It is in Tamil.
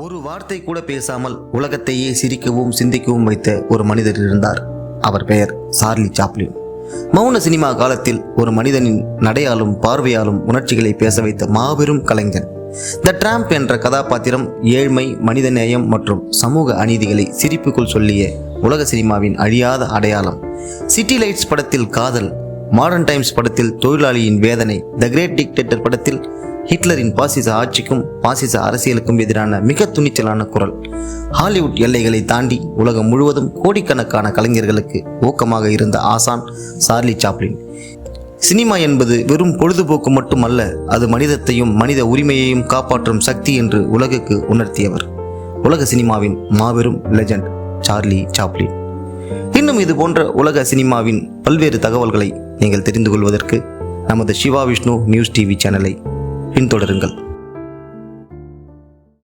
ஒரு வார்த்தை கூட பேசாமல் உலகத்தையே சிரிக்கவும் சிந்திக்கவும் வைத்த ஒரு மனிதர் இருந்தார். அவர் பெயர் சார்லி சாப்ளின். மௌன சினிமா காலத்தில் ஒரு மனிதனின் நடையாலும் பார்வையாலும் உணர்ச்சிகளை பேச வைத்த மாபெரும் கலைஞன். த டிராம்ப் என்ற கதாபாத்திரம் ஏழ்மை, மனிதநேயம் மற்றும் சமூக அநீதிகளை சிரிப்புக்குள் சொல்லிய உலக சினிமாவின் அழியாத அடையாளம். சிட்டி லைட்ஸ் படத்தில் காதல், மாடர்ன் டைம்ஸ் படத்தில் தொழிலாளியின் வேதனை, த கிரேட் டிக்டேட்டர் படத்தில் ஹிட்லரின் பாசிச ஆட்சிக்கும் பாசிச அரசியலுக்கும் எதிரான மிக துணிச்சலான குரல். ஹாலிவுட் எல்லைகளை தாண்டி உலகம் முழுவதும் கோடிக்கணக்கான கலைஞர்களுக்கு ஊக்கமாக இருந்த ஆசான் சார்லி சாப்ளின். சினிமா என்பது வெறும் பொழுதுபோக்கு மட்டுமல்ல, அது மனிதத்தையும் மனித உரிமையையும் காப்பாற்றும் சக்தி என்று உலகுக்கு உணர்த்தியவர். உலக சினிமாவின் மாபெரும் லெஜண்ட் சார்லி சாப்ளின். இன்னும் இது போன்ற உலக சினிமாவின் பல்வேறு தகவல்களை நீங்கள் தெரிந்து கொள்வதற்கு நமது சிவா விஷ்ணு நியூஸ் டிவி சேனலை பின்தொடருங்கள்.